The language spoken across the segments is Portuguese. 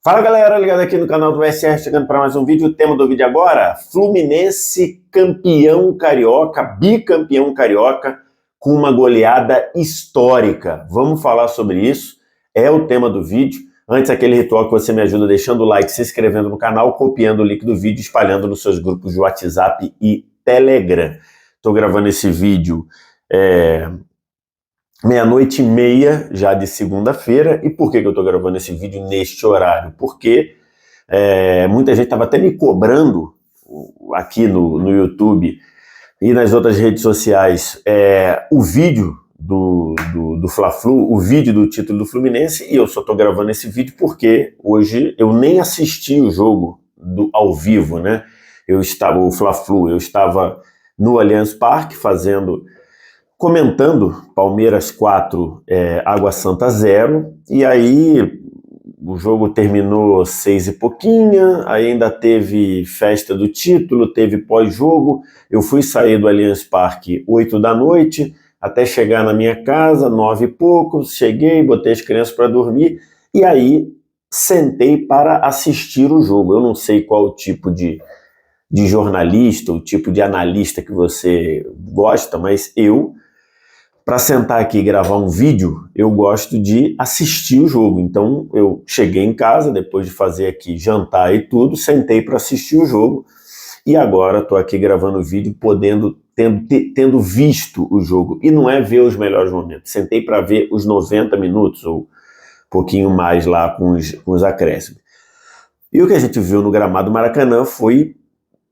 Fala galera, ligado aqui no canal do SR, chegando para mais um vídeo. O tema do vídeo agora: Fluminense campeão carioca, bicampeão carioca, com uma goleada histórica. Vamos falar sobre isso, é o tema do vídeo. Antes, aquele ritual que você me ajuda deixando o like, se inscrevendo no canal, copiando o link do vídeo, espalhando nos seus grupos de WhatsApp e Telegram. Estou gravando esse vídeo 00:30 já de segunda-feira. E por que eu estou gravando esse vídeo neste horário? Porque muita gente estava até me cobrando aqui no YouTube e nas outras redes sociais o vídeo do Fla-Flu, o vídeo do título do Fluminense, e eu só estou gravando esse vídeo porque hoje eu nem assisti o jogo ao vivo, né? O Fla-Flu, eu estava no Allianz Parque comentando Palmeiras 4, Água Santa 0, e aí o jogo terminou 6 e pouquinho, aí ainda teve festa do título, teve pós-jogo. Eu fui sair do Allianz Parque 8 da noite, até chegar na minha casa, 9 e pouco, cheguei, botei as crianças para dormir, e aí sentei para assistir o jogo. Eu não sei qual o tipo de jornalista, o tipo de analista que você gosta, mas para sentar aqui e gravar um vídeo, eu gosto de assistir o jogo. Então, eu cheguei em casa, depois de fazer aqui jantar e tudo, sentei para assistir o jogo, e agora estou aqui gravando o vídeo, tendo visto o jogo. E não é ver os melhores momentos, sentei para ver os 90 minutos, ou um pouquinho mais lá com os acréscimos. E o que a gente viu no gramado do Maracanã foi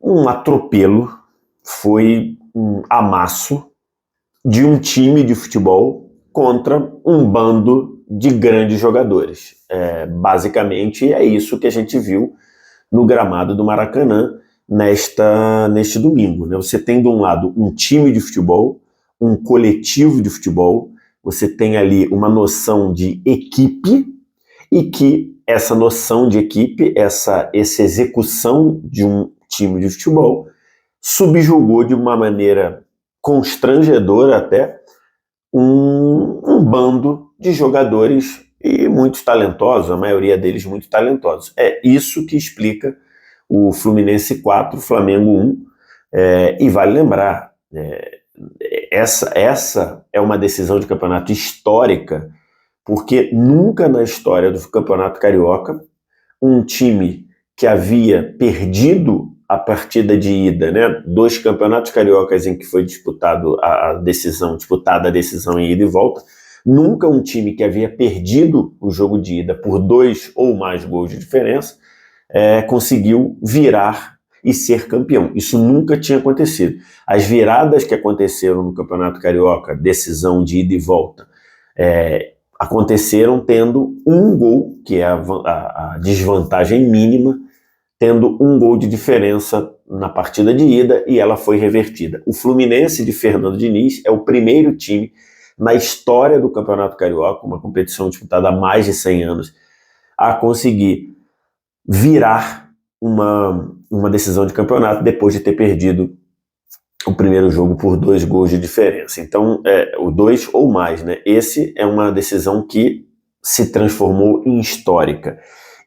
um atropelo, foi um amasso de um time de futebol contra um bando de grandes jogadores. Basicamente é isso que a gente viu no gramado do Maracanã neste domingo, né? Você tem de um lado um time de futebol, um coletivo de futebol, você tem ali uma noção de equipe, e que essa noção de equipe, essa execução de um time de futebol, subjugou de uma maneira constrangedora até um bando de jogadores e muito talentosos, a maioria deles muito talentosos. É isso que explica o Fluminense 4, Flamengo 1, e vale lembrar, essa é uma decisão de campeonato histórica, porque nunca na história do Campeonato Carioca um time que havia perdido a partida de ida, né, 2 campeonatos cariocas em que foi disputada a decisão em ida e volta, nunca um time que havia perdido o jogo de ida por 2 ou mais gols de diferença conseguiu virar e ser campeão. Isso nunca tinha acontecido. As viradas que aconteceram no Campeonato Carioca, decisão de ida e volta, aconteceram tendo um gol, que é a desvantagem mínima, tendo um gol de diferença na partida de ida, e ela foi revertida. O Fluminense de Fernando Diniz é o primeiro time na história do Campeonato Carioca, uma competição disputada há mais de 100 anos, a conseguir virar uma decisão de campeonato depois de ter perdido o primeiro jogo por 2 gols de diferença. Então, o 2 ou mais, né? Esse é uma decisão que se transformou em histórica.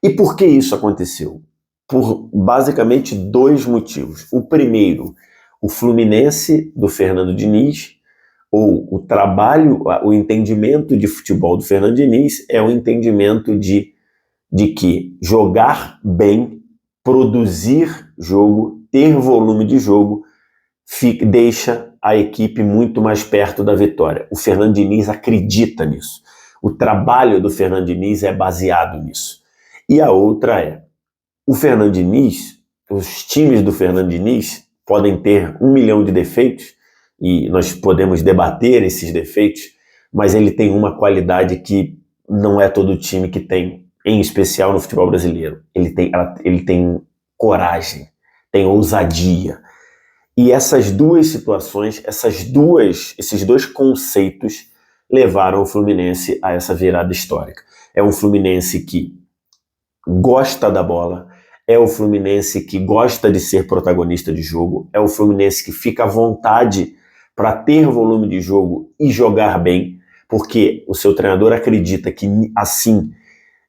E por que isso aconteceu? Por basicamente 2 motivos. O primeiro, o Fluminense do Fernando Diniz, ou o trabalho, o entendimento de futebol do Fernando Diniz é um entendimento de que jogar bem, produzir jogo, ter volume de jogo, deixa a equipe muito mais perto da vitória. O Fernando Diniz acredita nisso. O trabalho do Fernando Diniz é baseado nisso. E a outra o Fernando Diniz, os times do Fernando Diniz podem ter 1 milhão de defeitos, e nós podemos debater esses defeitos, mas ele tem uma qualidade que não é todo time que tem, em especial no futebol brasileiro. Ele tem coragem, tem ousadia. E essas 2 situações, esses 2 conceitos levaram o Fluminense a essa virada histórica. É um Fluminense que gosta da bola, é o Fluminense que gosta de ser protagonista de jogo, é o Fluminense que fica à vontade para ter volume de jogo e jogar bem, porque o seu treinador acredita que assim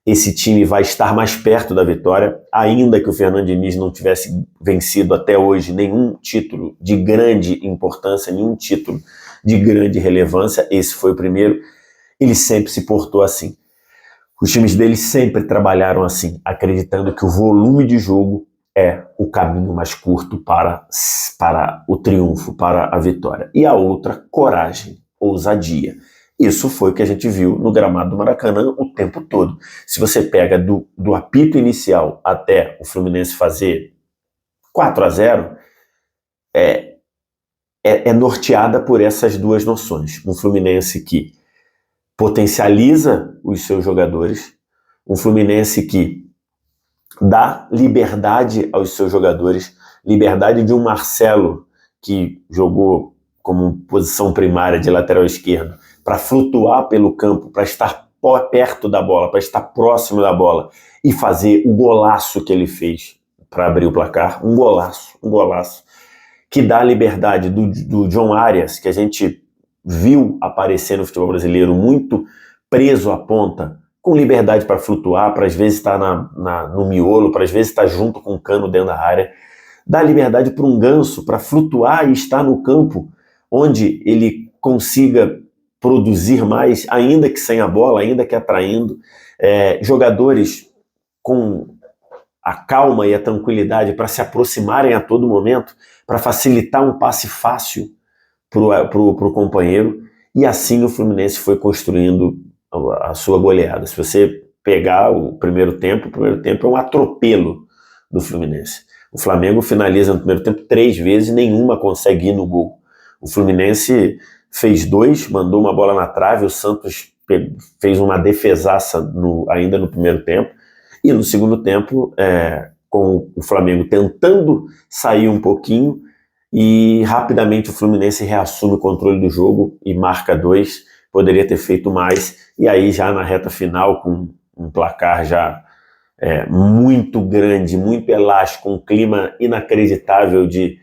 esse time vai estar mais perto da vitória, ainda que o Fernando Diniz não tivesse vencido até hoje nenhum título de grande importância, nenhum título de grande relevância, esse foi o primeiro. Ele sempre se portou assim. Os times dele sempre trabalharam assim, acreditando que o volume de jogo é o caminho mais curto para o triunfo, para a vitória. E a outra, coragem, ousadia. Isso foi o que a gente viu no gramado do Maracanã o tempo todo. Se você pega do apito inicial até o Fluminense fazer 4-0, é norteada por essas duas noções. Um Fluminense que potencializa os seus jogadores, um Fluminense que dá liberdade aos seus jogadores, liberdade de um Marcelo que jogou como posição primária de lateral esquerdo, para flutuar pelo campo, para estar perto da bola, para estar próximo da bola e fazer o golaço que ele fez para abrir o placar, um golaço, que dá a liberdade do John Arias, que a gente viu aparecer no futebol brasileiro muito preso à ponta, com liberdade para flutuar, para às vezes estar no miolo, para às vezes estar junto com o Cano dentro da área, dá liberdade para um Ganso para flutuar e estar no campo onde ele consiga produzir mais, ainda que sem a bola, ainda que atraindo, jogadores com a calma e a tranquilidade para se aproximarem a todo momento, para facilitar um passe fácil pro companheiro, e assim o Fluminense foi construindo a sua goleada. Se você pegar o primeiro tempo é um atropelo do Fluminense. O Flamengo finaliza no primeiro tempo 3 vezes, nenhuma consegue ir no gol. O Fluminense fez 2, mandou uma bola na trave, o Santos fez uma defesaça ainda no primeiro tempo, e no segundo tempo, com o Flamengo tentando sair um pouquinho, e rapidamente o Fluminense reassume o controle do jogo e marca 2, poderia ter feito mais, e aí já na reta final, com um placar já muito grande, muito elástico, um clima inacreditável de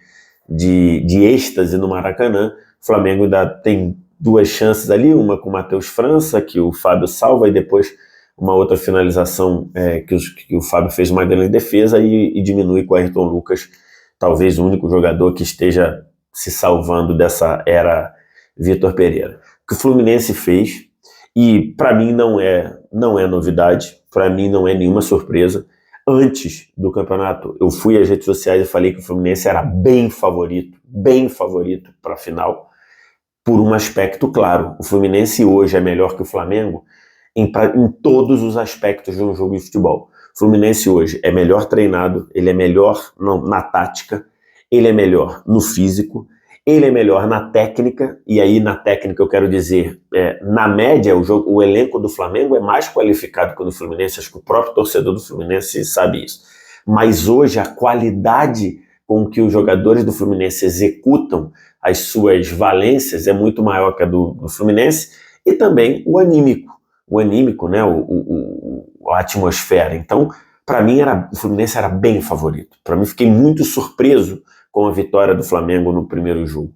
êxtase no Maracanã, o Flamengo ainda tem 2 chances ali, uma com o Matheus França, que o Fábio salva, e depois uma outra finalização que o Fábio fez uma grande defesa e diminui com o Ayrton Lucas, talvez o único jogador que esteja se salvando dessa era Vitor Pereira. O que o Fluminense fez, e para mim não é novidade, para mim não é nenhuma surpresa, antes do campeonato eu fui às redes sociais e falei que o Fluminense era bem favorito para a final, por um aspecto claro. O Fluminense hoje é melhor que o Flamengo em todos os aspectos de um jogo de futebol. O Fluminense hoje é melhor treinado, ele é melhor na tática, ele é melhor no físico, ele é melhor na técnica, e aí na técnica eu quero dizer, na média o elenco do Flamengo é mais qualificado que o do Fluminense, acho que o próprio torcedor do Fluminense sabe isso. Mas hoje a qualidade com que os jogadores do Fluminense executam as suas valências é muito maior que a do Fluminense, e também o anímico, né, a atmosfera. Então, para mim, o Fluminense era bem favorito. Para mim, fiquei muito surpreso com a vitória do Flamengo no primeiro jogo.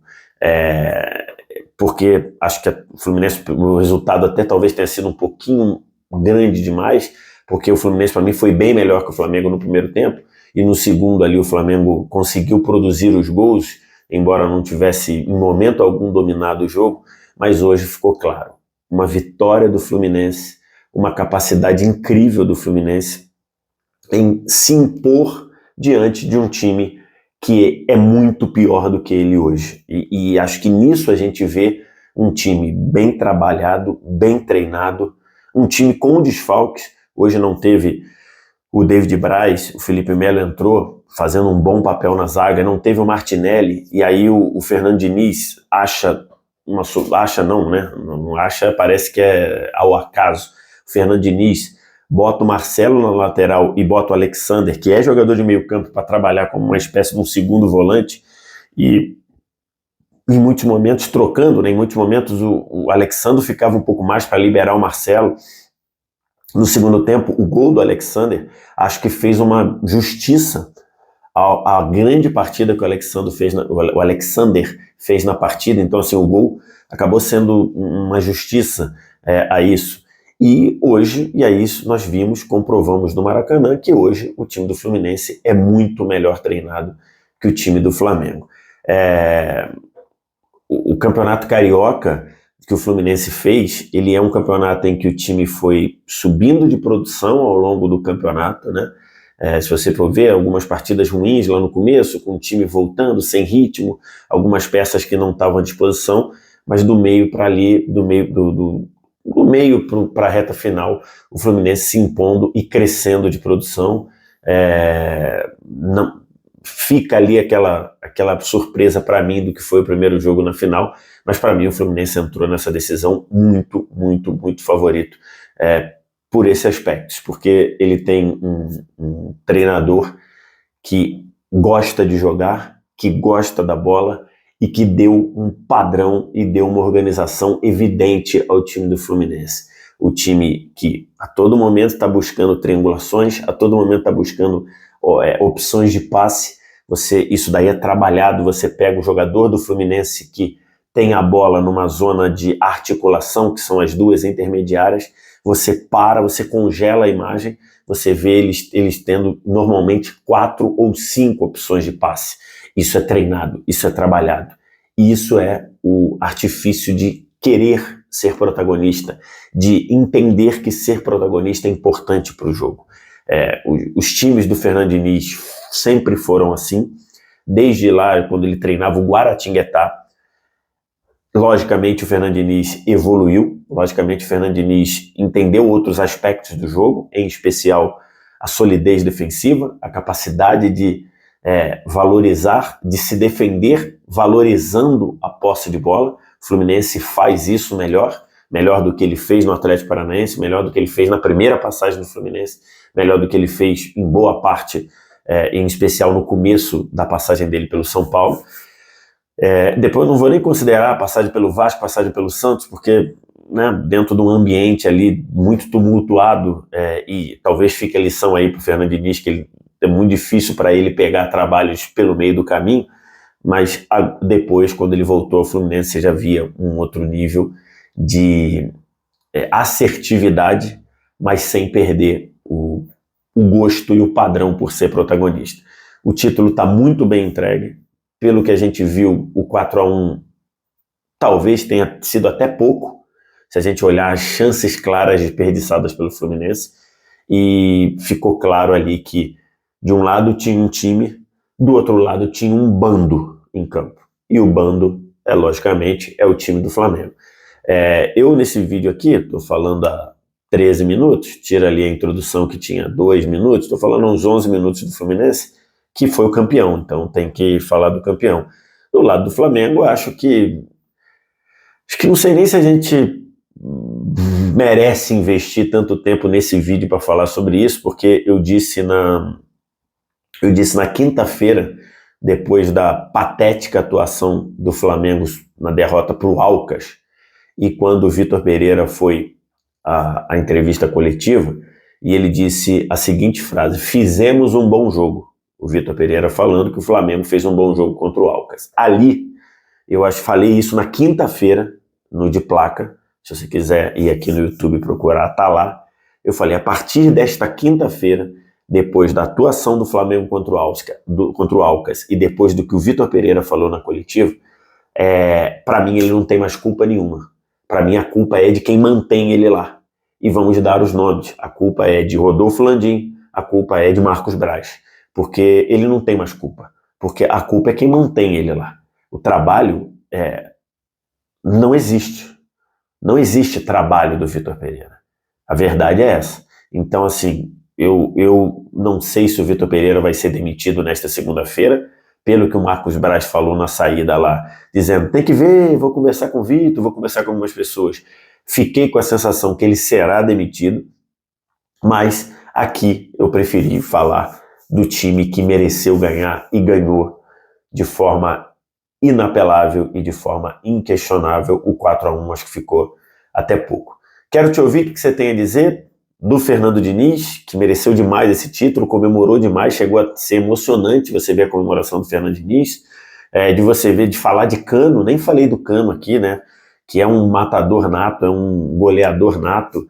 Porque acho que o Fluminense, o resultado até talvez tenha sido um pouquinho grande demais, porque o Fluminense, para mim, foi bem melhor que o Flamengo no primeiro tempo, e no segundo ali o Flamengo conseguiu produzir os gols, embora não tivesse em momento algum dominado o jogo, mas hoje ficou claro. Uma vitória do Fluminense, uma capacidade incrível do Fluminense em se impor diante de um time que é muito pior do que ele hoje. E acho que nisso a gente vê um time bem trabalhado, bem treinado, um time com desfalques. Hoje não teve o David Braz, o Felipe Melo entrou fazendo um bom papel na zaga, não teve o Martinelli, e aí o Fernando Diniz não acha, parece que é ao acaso. O Fernando Diniz bota o Marcelo na lateral e bota o Alexander, que é jogador de meio campo, para trabalhar como uma espécie de um segundo volante, e em muitos momentos trocando, né? Em muitos momentos o Alexander ficava um pouco mais para liberar o Marcelo. No segundo tempo, o gol do Alexander acho que fez uma justiça a grande partida que o Alexander fez na partida. Então assim, o gol acabou sendo uma justiça a isso. E hoje, e aí nós vimos, comprovamos no Maracanã, que hoje o time do Fluminense é muito melhor treinado que o time do Flamengo. O Campeonato Carioca que o Fluminense fez, ele é um campeonato em que o time foi subindo de produção ao longo do campeonato, né? Se você for ver, algumas partidas ruins lá no começo, com o time voltando, sem ritmo, algumas peças que não estavam à disposição, mas do meio para ali, do meio para a reta final, o Fluminense se impondo e crescendo de produção. Não, fica ali aquela surpresa para mim do que foi o primeiro jogo na final, mas para mim o Fluminense entrou nessa decisão muito, muito, muito favorito por esse aspecto, porque ele tem um treinador que gosta de jogar, que gosta da bola e que deu um padrão e deu uma organização evidente ao time do Fluminense. O time que a todo momento está buscando triangulações, a todo momento está buscando opções de passe. Isso daí é trabalhado, você pega o jogador do Fluminense que tem a bola numa zona de articulação, que são as duas intermediárias, você congela a imagem, você vê eles tendo normalmente 4 ou 5 opções de passe. Isso é treinado, isso é trabalhado. E isso é o artifício de querer ser protagonista, de entender que ser protagonista é importante para o jogo. Os times do Fernando Diniz sempre foram assim, desde lá, quando ele treinava o Guaratinguetá. Logicamente o Fernando Diniz evoluiu, logicamente o Fernando Diniz entendeu outros aspectos do jogo, em especial a solidez defensiva, a capacidade de valorizar, de se defender valorizando a posse de bola. O Fluminense faz isso melhor do que ele fez no Atlético Paranaense, melhor do que ele fez na primeira passagem do Fluminense, melhor do que ele fez em boa parte, em especial no começo da passagem dele pelo São Paulo. Depois eu não vou nem considerar a passagem pelo Vasco, passagem pelo Santos, porque dentro de um ambiente ali muito tumultuado, e talvez fique a lição aí para o Fernando Diniz, que é muito difícil para ele pegar trabalhos pelo meio do caminho, mas depois, quando ele voltou ao Fluminense, você já via um outro nível de assertividade, mas sem perder o gosto e o padrão por ser protagonista. O título está muito bem entregue. Pelo que a gente viu, o 4-1 talvez tenha sido até pouco, se a gente olhar as chances claras desperdiçadas pelo Fluminense, e ficou claro ali que de um lado tinha um time, do outro lado tinha um bando em campo, e o bando, logicamente, é o time do Flamengo. Eu nesse vídeo aqui, estou falando há 13 minutos, tira ali a introdução que tinha 2 minutos, estou falando uns 11 minutos do Fluminense, que foi o campeão, então tem que falar do campeão. Do lado do Flamengo, acho que não sei nem se a gente merece investir tanto tempo nesse vídeo para falar sobre isso, porque eu disse na quinta-feira, depois da patética atuação do Flamengo na derrota para o Alcas, e quando o Vitor Pereira foi à entrevista coletiva, e ele disse a seguinte frase: fizemos um bom jogo. O Vitor Pereira falando que o Flamengo fez um bom jogo contra o Alcas. Ali, falei isso na quinta-feira, no De Placa. Se você quiser ir aqui no YouTube procurar, tá lá. Eu falei, a partir desta quinta-feira, depois da atuação do Flamengo contra o Alcas e depois do que o Vitor Pereira falou na coletiva, para mim ele não tem mais culpa nenhuma. Para mim a culpa é de quem mantém ele lá. E vamos dar os nomes. A culpa é de Rodolfo Landim, a culpa é de Marcos Braz. Porque ele não tem mais culpa, porque a culpa é quem mantém ele lá. O trabalho não existe. Não existe trabalho do Vitor Pereira. A verdade é essa. Então, assim, eu não sei se o Vitor Pereira vai ser demitido nesta segunda-feira, pelo que o Marcos Braz falou na saída lá, dizendo, tem que ver, vou conversar com o Vitor, vou conversar com algumas pessoas. Fiquei com a sensação que ele será demitido, mas aqui eu preferi falar do time que mereceu ganhar e ganhou de forma inapelável e de forma inquestionável. O 4-1 acho que ficou até pouco. Quero te ouvir o que você tem a dizer do Fernando Diniz, que mereceu demais esse título, comemorou demais, chegou a ser emocionante você ver a comemoração do Fernando Diniz, de falar de Cano, nem falei do Cano aqui, né, que é um matador nato, é um goleador nato,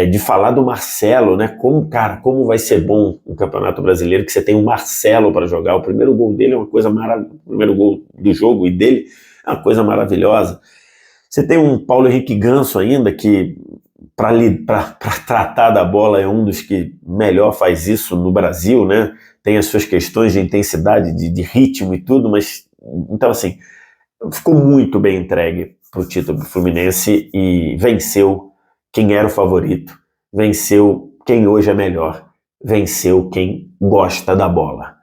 de falar do Marcelo, né? Como vai ser bom o Campeonato Brasileiro, que você tem o Marcelo para jogar. O primeiro gol dele é uma coisa maravilhosa, o primeiro gol do jogo e dele é uma coisa maravilhosa. Você tem um Paulo Henrique Ganso ainda, que para tratar da bola é um dos que melhor faz isso no Brasil, né? Tem as suas questões de intensidade, de ritmo e tudo, mas então assim, ficou muito bem entregue para o título do Fluminense e venceu quem era o favorito, venceu quem hoje é melhor, venceu quem gosta da bola.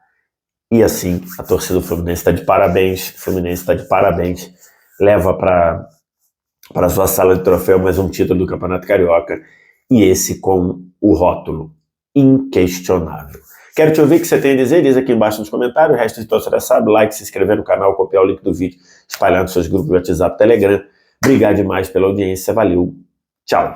E assim, a torcida do Fluminense está de parabéns, o Fluminense está de parabéns, leva para a sua sala de troféu mais um título do Campeonato Carioca, e esse com o rótulo inquestionável. Quero te ouvir o que você tem a dizer, diz aqui embaixo nos comentários. O resto de tudo você já sabe, like, se inscrever no canal, copiar o link do vídeo, espalhar nos seus grupos de WhatsApp, Telegram. Obrigado demais pela audiência, valeu, tchau.